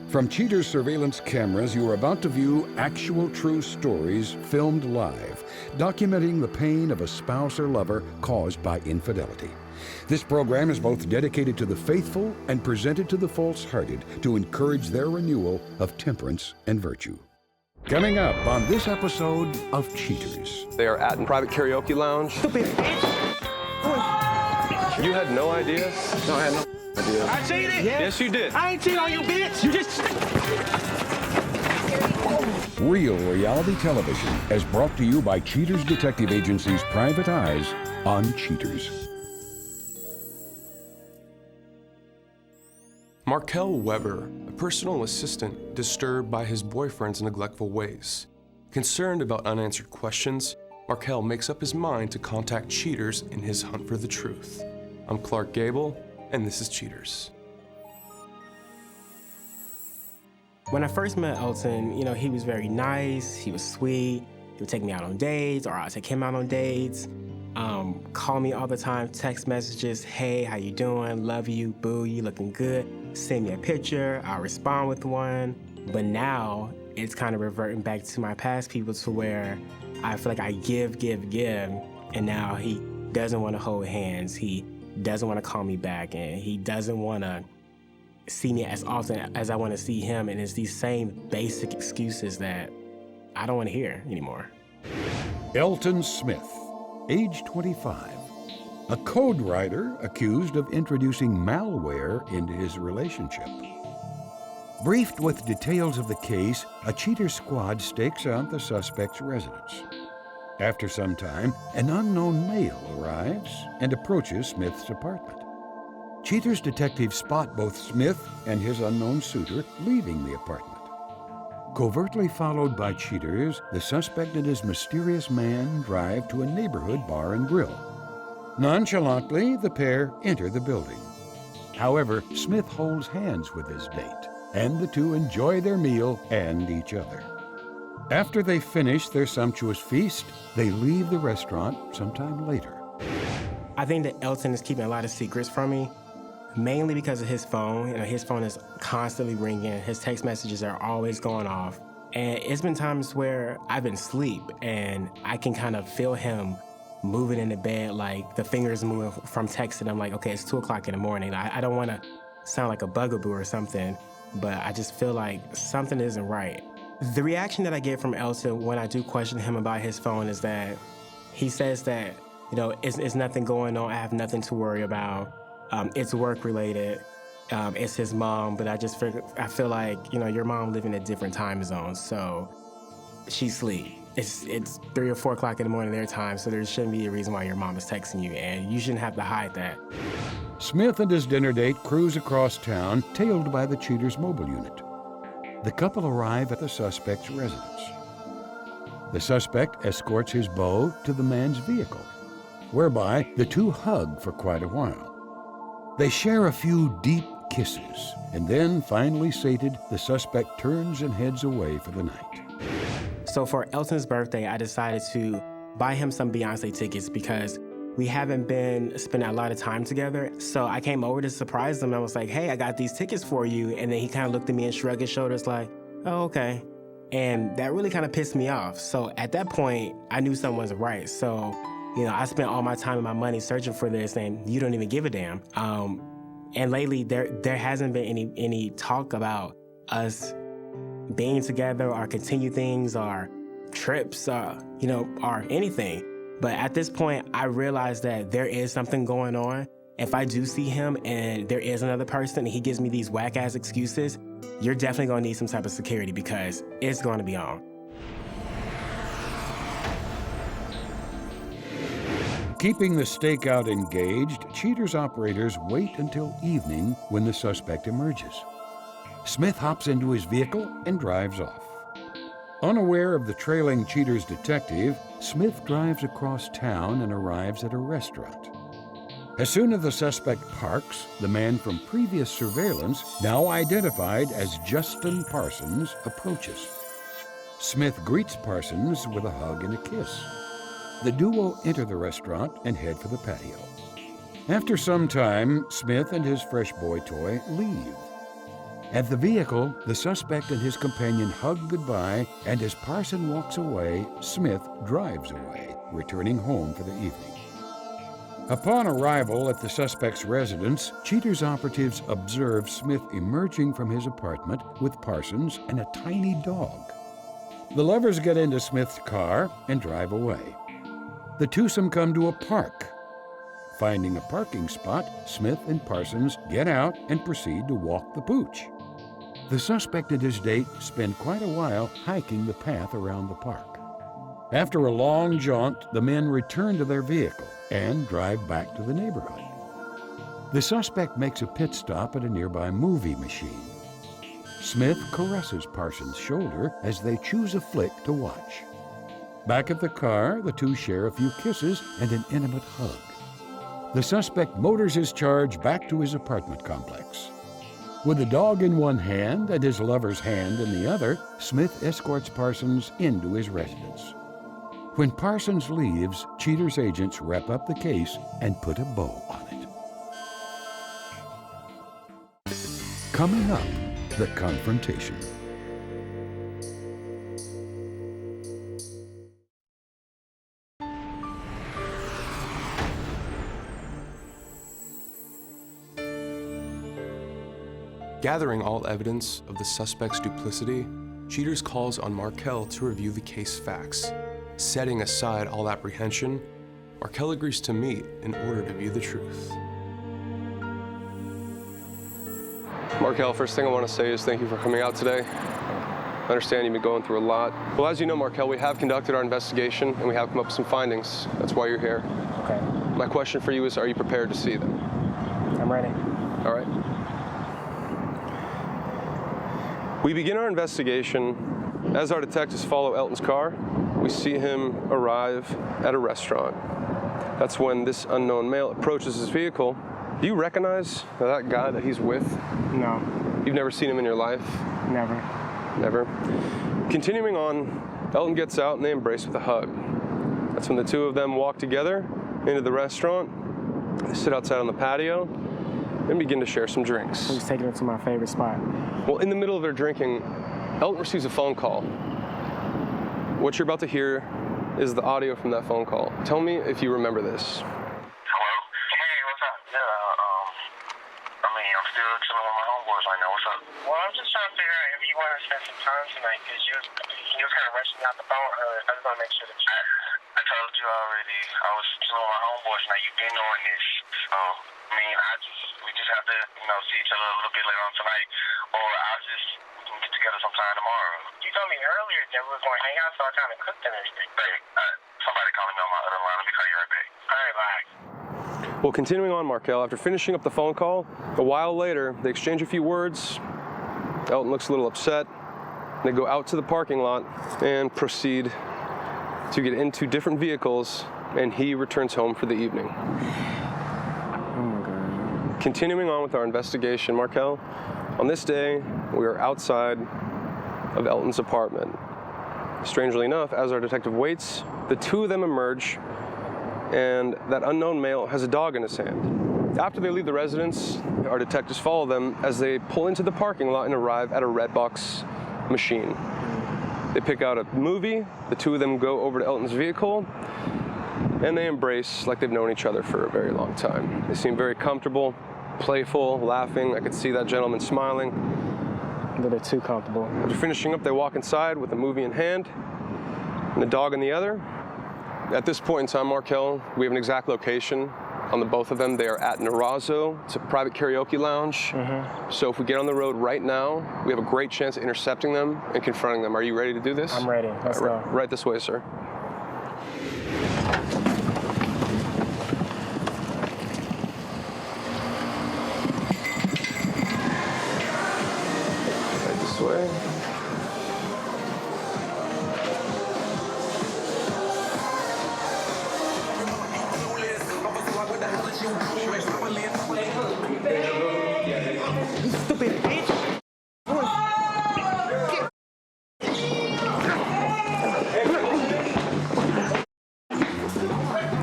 From Cheater's surveillance cameras, you are about to view actual true stories filmed live, documenting the pain of a spouse or lover caused by infidelity. This program is both dedicated to the faithful and presented to the false-hearted to encourage their renewal of temperance and virtue. Coming up on this episode of Cheaters. They are at a private karaoke lounge. Stupid bitch! You had no idea? No, I had no idea. I cheated? Yes, you did. I ain't cheating on you, bitch! You just... Real reality television is brought to you by Cheaters Detective Agency's Private Eyes on Cheaters. Markel Weber, a personal assistant, disturbed by his boyfriend's neglectful ways. Concerned about unanswered questions, Markel makes up his mind to contact Cheaters in his hunt for the truth. I'm Clark Gable, and this is Cheaters. When I first met Elton, he was very nice, he was sweet, he would take me out on dates, or I'd take him out on dates, call me all the time, text messages, hey, how you doing, love you, boo, you looking good, send me a picture, I'll respond with one. But now, it's kind of reverting back to my past people to where I feel like I give, and now he doesn't want to hold hands, he doesn't want to call me back, and he doesn't want to see me as often as I want to see him, and it's these same basic excuses that I don't want to hear anymore. Elton Smith, age 25, a code writer accused of introducing malware into his relationship. Briefed with details of the case, a cheater squad stakes out the suspect's residence. After some time, an unknown male arrives and approaches Smith's apartment. Cheaters detectives spot both Smith and his unknown suitor leaving the apartment. Covertly followed by Cheaters, the suspect and his mysterious man drive to a neighborhood bar and grill. Nonchalantly, the pair enter the building. However, Smith holds hands with his date, and the two enjoy their meal and each other. After they finish their sumptuous feast, they leave the restaurant sometime later. I think that Elton is keeping a lot of secrets from me, mainly because of his phone. His phone is constantly ringing. His text messages are always going off. And it's been times where I've been asleep and I can kind of feel him moving in the bed, like the fingers moving from texting. I'm like, okay, it's 2 o'clock in the morning. I don't want to sound like a bugaboo or something, but I just feel like something isn't right. The reaction that I get from Elton when I do question him about his phone is that he says that, it's nothing going on. I have nothing to worry about. It's work related. It's his mom, but I feel like, your mom living in a different time zone, so she's asleep. It's 3 or 4 o'clock in the morning their time, so there shouldn't be a reason why your mom is texting you, and you shouldn't have to hide that. Smith and his dinner date cruise across town, tailed by the Cheaters mobile unit. The couple arrive at the suspect's residence. The suspect escorts his beau to the man's vehicle, whereby the two hug for quite a while. They share a few deep kisses, and then, finally sated, the suspect turns and heads away for the night. So for Elton's birthday, I decided to buy him some Beyonce tickets because we haven't been spending a lot of time together. So I came over to surprise him. I was like, hey, I got these tickets for you. And then he kind of looked at me and shrugged his shoulders like, oh, okay. And that really kind of pissed me off. So at that point, I knew something wasn't right. So, I spent all my time and my money searching for this, and you don't even give a damn. And lately, there hasn't been any talk about us being together or continue things or trips, or anything. But at this point, I realized that there is something going on. If I do see him and there is another person and he gives me these whack-ass excuses, you're definitely gonna need some type of security because it's gonna be on. Keeping the stakeout engaged, Cheaters operators wait until evening when the suspect emerges. Smith hops into his vehicle and drives off. Unaware of the trailing Cheaters detective, Smith drives across town and arrives at a restaurant. As soon as the suspect parks, the man from previous surveillance, now identified as Justin Parsons, approaches. Smith greets Parsons with a hug and a kiss. The duo enter the restaurant and head for the patio. After some time, Smith and his fresh boy toy leave. At the vehicle, the suspect and his companion hug goodbye, and as Parson walks away, Smith drives away, returning home for the evening. Upon arrival at the suspect's residence, Cheater's operatives observe Smith emerging from his apartment with Parsons and a tiny dog. The lovers get into Smith's car and drive away. The twosome come to a park. Finding a parking spot, Smith and Parsons get out and proceed to walk the pooch. The suspect and his date spend quite a while hiking the path around the park. After a long jaunt, the men return to their vehicle and drive back to the neighborhood. The suspect makes a pit stop at a nearby movie machine. Smith caresses Parsons' shoulder as they choose a flick to watch. Back at the car, the two share a few kisses and an intimate hug. The suspect motors his charge back to his apartment complex. With the dog in one hand and his lover's hand in the other, Smith escorts Parsons into his residence. When Parsons leaves, Cheater's agents wrap up the case and put a bow on it. Coming up, the confrontation. Gathering all evidence of the suspect's duplicity, Cheaters calls on Markel to review the case facts. Setting aside all apprehension, Markel agrees to meet in order to view the truth. Markel, first thing I want to say is thank you for coming out today. I understand you've been going through a lot. Well, as you know, Markel, we have conducted our investigation and we have come up with some findings. That's why you're here. Okay. My question for you is, are you prepared to see them? I'm ready. All right. We begin our investigation. As our detectives follow Elton's car, we see him arrive at a restaurant. That's when this unknown male approaches his vehicle. Do you recognize that guy that he's with? No. You've never seen him in your life? Never. Never. Continuing on, Elton gets out and they embrace with a hug. That's when the two of them walk together into the restaurant. They sit outside on the patio and begin to share some drinks. He's taking it to my favorite spot. Well, in the middle of their drinking, Elton receives a phone call. What you're about to hear is the audio from that phone call. Tell me if you remember this. Hello? Hey, what's up? Yeah, I'm still chilling with my homeboys right now. What's up? Well, I'm just trying to figure out if you want to spend some time tonight, because you was kind of rushing out the phone earlier. I just want to make sure that I told you already. I was chilling with my homeboys now. You've been on this. So, we just have to, see each other a little bit later on tonight, or we can get together sometime tomorrow. You told me earlier that we were going to hang out, so I kind of cooked and everything. Hey, somebody calling me on my other line. Let me call you right back. All right, bye. Well, continuing on, Markel, after finishing up the phone call, a while later, they exchange a few words. Elton looks a little upset. They go out to the parking lot and proceed to get into different vehicles, and he returns home for the evening. Continuing on with our investigation, Markel, on this day, we are outside of Elton's apartment. Strangely enough, as our detective waits, the two of them emerge, and that unknown male has a dog in his hand. After they leave the residence, our detectives follow them as they pull into the parking lot and arrive at a Redbox machine. They pick out a movie, the two of them go over to Elton's vehicle, and they embrace like they've known each other for a very long time. They seem very comfortable, playful, laughing. I could see that gentleman smiling. A little bit too comfortable. After finishing up, they walk inside with a movie in hand and the dog in the other. At this point in time, Markel, we have an exact location on the both of them. They are at Narazo. It's a private karaoke lounge. So if we get on the road right now, we have a great chance of intercepting them and confronting them. Are you ready to do this? I'm ready. Let's go. Right this way, sir. Right this way. Stupid bitch.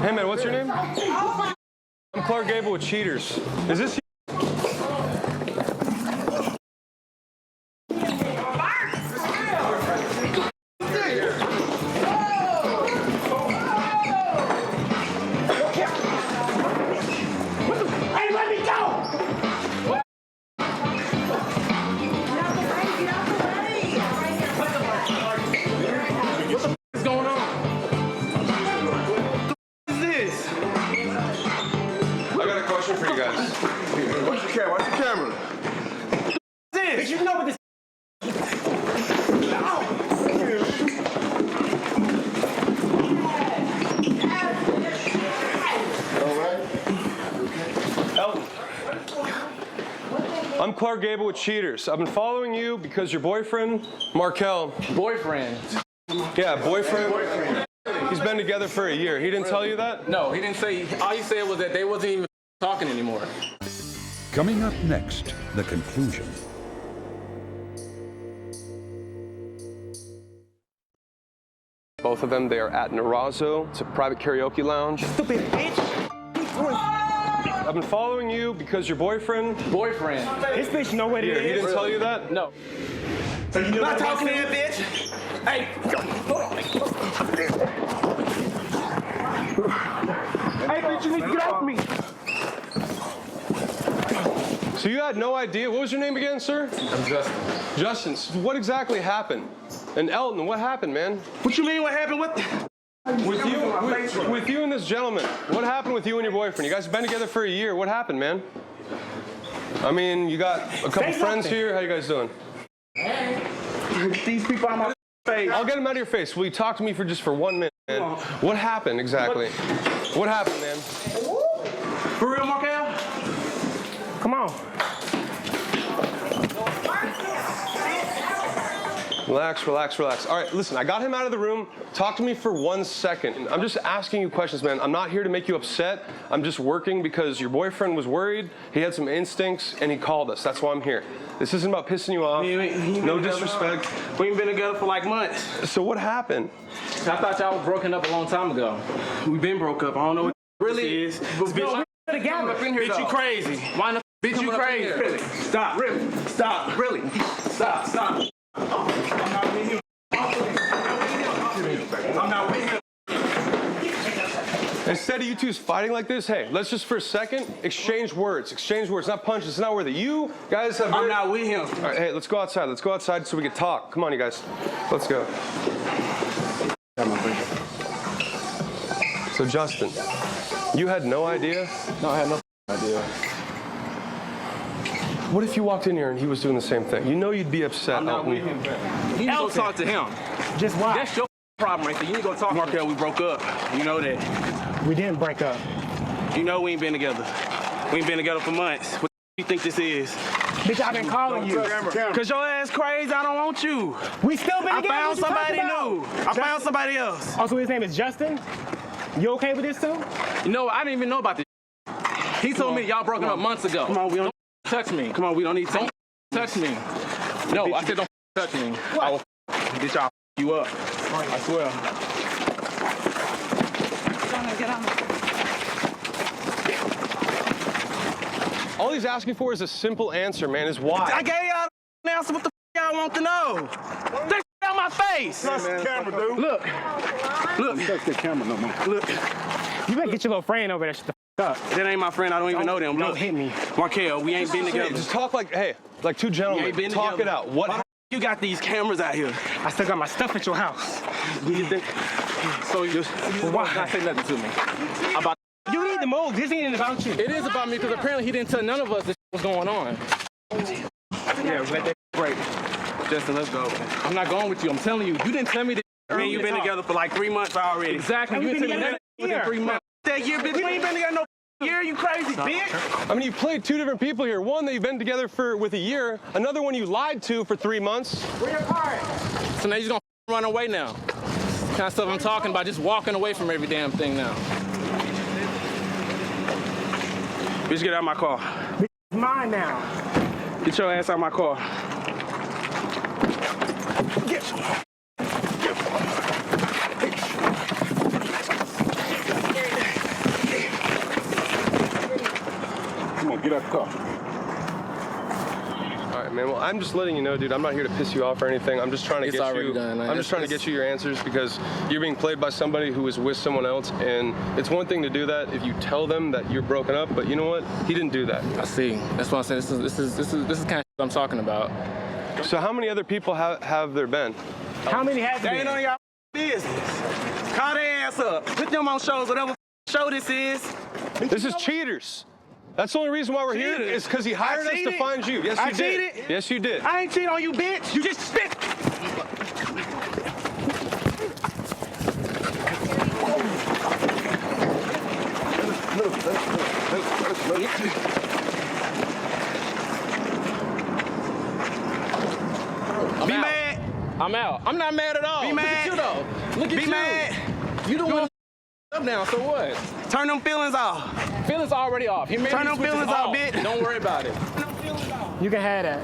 Hey man, what's your name? I'm Clark Gable with Cheaters. Is this you? question for you guys. Watch the camera. Watch the camera. Bitch, you know what this. I'm Clark Gable with Cheaters. I've been following you because your boyfriend, Markel. Boyfriend? Yeah, boyfriend. He's been together for a year. He didn't tell you that? No, he didn't say. All he said was that they wasn't even talking anymore. Coming up next, the conclusion. Both of them, they are at Narazo. It's a private karaoke lounge. Stupid bitch. I've been following you because your boyfriend. Boyfriend? This bitch know what it He is. didn't tell you that? No. So you know Not what talking to this that is? bitch. Hey, hold on. Hey, bitch, you need to get off me. So you had no idea. What was your name again, sir? I'm Justin. Justin. So what exactly happened? And Elton, what happened, man? What you mean? What happened? What? With you and this gentleman, what happened with you and your boyfriend? You guys have been together for a year. What happened, man? I mean, you got a couple friends here. How you guys doing? These people on my face. I'll get them out of your face. Will you talk to me for 1 minute, man? What happened exactly? What happened, man? For real, Markel? Come on. Relax, relax, relax. All right, listen, I got him out of the room. Talk to me for 1 second. I'm just asking you questions, man. I'm not here to make you upset. I'm just working because your boyfriend was worried. He had some instincts, and he called us. That's why I'm here. This isn't about pissing you off. No disrespect. We ain't been together for like months. So what happened? I thought y'all was broken up a long time ago. We been broke up. I don't know what Really? this is. But bitch, Together. up in here, Bitch, you though. crazy. Why not? Bitch, you crazy. Really? Stop. Really? Stop. Really? Stop. Stop. I'm not with him. I'm not with him. Instead of you two fighting like this, hey, let's just for a second exchange words. Exchange words, not punches. It's not worth it. You guys have. I'm not with him. All right, hey, let's go outside. Let's go outside so we can talk. Come on, you guys. Let's go. So, Justin, you had no idea? No, I had no idea. What if you walked in here and he was doing the same thing? You know you'd be upset. I'm not with him. You need to go talk to him. Just why? That's your problem right there. You need to go talk to him. Markel, we broke up. You know that. We didn't break up. You know we ain't been together. We ain't been together for months. What you think this is? Bitch, I've been calling you. Cause your ass crazy, I don't want you. We still been I together. found What you somebody talking new. about? I found somebody else. Also, his name is Justin. You okay with this too? You know, I didn't even know about this. He told me y'all broken up months ago. Come on, we don't Touch me. come on, we don't need to. Don't touch me. No, I said don't touch me. I will bitch, I'll you up. I swear. All he's asking for is a simple answer, man, is why. I gave y'all the answer. What the y'all want to know? That out my face. Touch the camera, dude. Look. Look. Touch the camera no more. Look. You better get your little friend over there. Shut the f up. That ain't my friend. I don't even know them. Don't Look. hit me. Markel, we ain't been Hey, together. just talk like, hey, like two We gentlemen. ain't been Talk together. it out. What? Why you got these cameras out here? I still got my stuff at your house. You think? So you just not say nothing to me. About You need to move. This ain't about you. it is about me because apparently he didn't tell none of us this was going on. Yeah, let that break. Justin, let's go. I'm not going with you. I'm telling you. You didn't tell me that. Man, you've been together for like 3 months already. Exactly. You We've didn't been tell me together nothing within 3 months. That year, bitch, we ain't been together no year. You crazy, bitch. I mean, you played two different people here. One that you've been together with a year. Another one you lied to for 3 months. Where your car at? So now you're just gonna run away now. Kind of stuff I'm talking about, just walking away from every damn thing now. Bitch, get out of my car. It's mine now. Get your ass out of my car. Come on, get out the car. All right, man. Well, I'm just letting you know, dude. I'm not here to piss you off or anything. I'm just trying to It's get already you. done, man. I'm just trying to get you your answers because you're being played by somebody who is with someone else, and it's one thing to do that if you tell them that you're broken up. But you know what? He didn't do that. I see. That's what I'm saying. This is kind of I'm talking about. So how many other people have there been? How many have That you? ain't none of y'all business. Call their ass up. Put them on shows, whatever show this is. This is Cheaters. That's the only reason why we're here is because he hired us to find you. Yes, you did. Cheated? Yes, you did. I ain't cheating on you, bitch. You just spit. Be mad. I'm out. I'm not mad at all. Be Look mad. at you, though. Look at Be you. mad. You the one up now, so what? Turn them feelings off. Feelings already off. He made Turn these them switches feelings off, off. bitch. Don't worry about it. You can have that.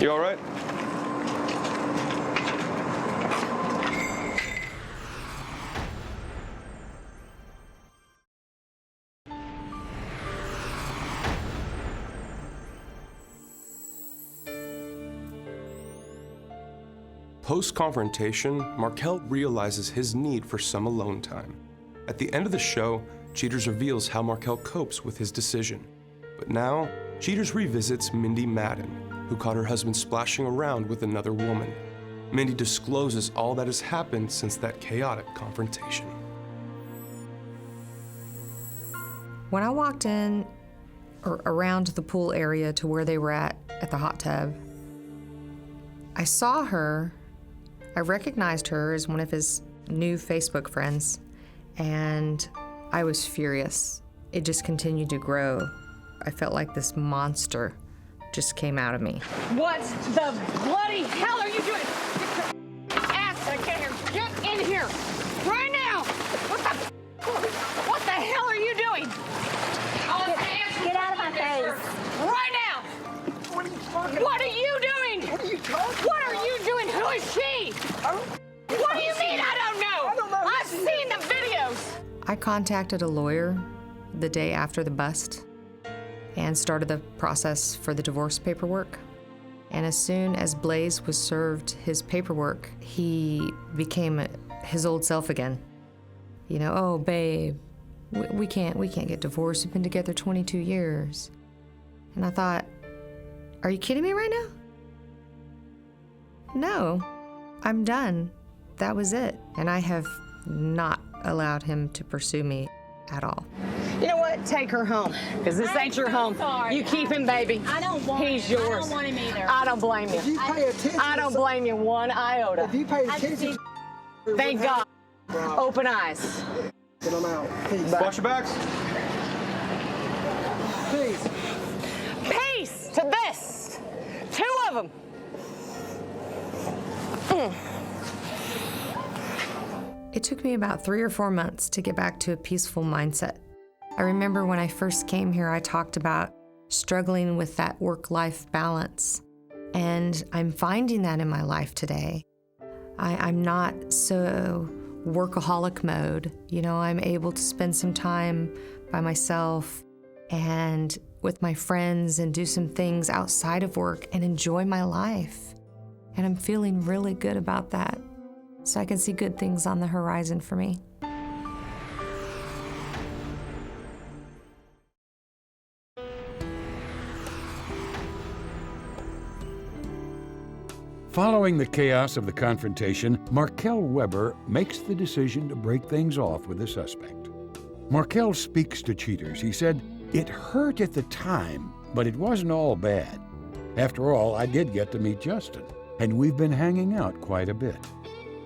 You all right? Post-confrontation, Markel realizes his need for some alone time. At the end of the show, Cheaters reveals how Markel copes with his decision. But now, Cheaters revisits Mindy Madden, who caught her husband splashing around with another woman. Mindy discloses all that has happened since that chaotic confrontation. When I walked in or around the pool area to where they were at the hot tub, I saw her. I recognized her as one of his new Facebook friends, and I was furious. It just continued to grow. I felt like this monster just came out of me. What the bloody hell are you doing? Get your ass back in here. Get in here. Right now. What the hell are you doing? Get out of my face. Right now. What are you doing? What are you talking What are you doing? Who is she? What do you mean I don't know? I've seen the videos. I contacted a lawyer the day after the bust and started the process for the divorce paperwork. And as soon as Blaze was served his paperwork, he became his old self again. You know, oh, babe, we can't get divorced. We've been together 22 years. And I thought, are you kidding me right now? No, I'm done. That was it. And I have not allowed him to pursue me at all. You know what? Take her home, because this ain't your home. Sorry. You keep him, baby. I don't want him. He's yours. I don't want him either. I don't blame you. If you pay attention, I don't blame you one iota. If you pay attention, Thank God. Open eyes. then I'm out. Peace. Watch your backs. Peace. Peace to this. Two of them. It took me about 3 or 4 months to get back to a peaceful mindset. I remember when I first came here, I talked about struggling with that work-life balance. And I'm finding that in my life today. I'm not so workaholic mode. You know, I'm able to spend some time by myself and with my friends and do some things outside of work and enjoy my life. And I'm feeling really good about that. So I can see good things on the horizon for me. Following the chaos of the confrontation, Markel Weber makes the decision to break things off with the suspect. Markel speaks to Cheaters. He said, "It hurt at the time, but it wasn't all bad. After all, I did get to meet Justin, and we've been hanging out quite a bit."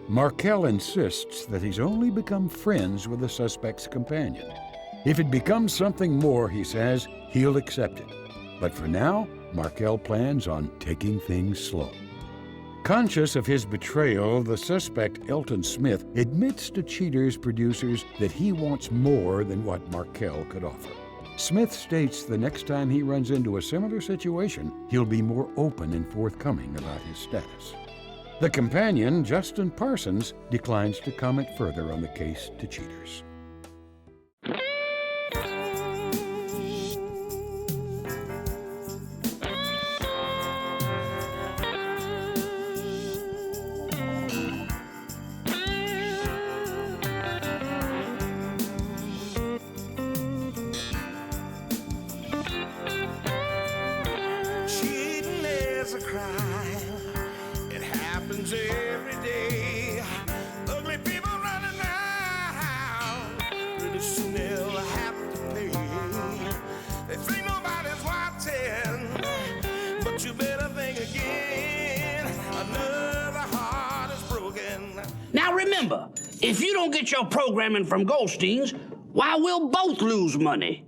Markel insists that he's only become friends with the suspect's companion. If it becomes something more, he says, he'll accept it. But for now, Markel plans on taking things slow. Conscious of his betrayal, the suspect, Elton Smith, admits to Cheaters' producers that he wants more than what Markel could offer. Smith states the next time he runs into a similar situation, he'll be more open and forthcoming about his status. The companion, Justin Parsons, declines to comment further on the case to Cheaters. Cheating is a crime. It happens every day. Ugly Now remember, if you don't get your programming from Goldstein's, why, we'll both lose money.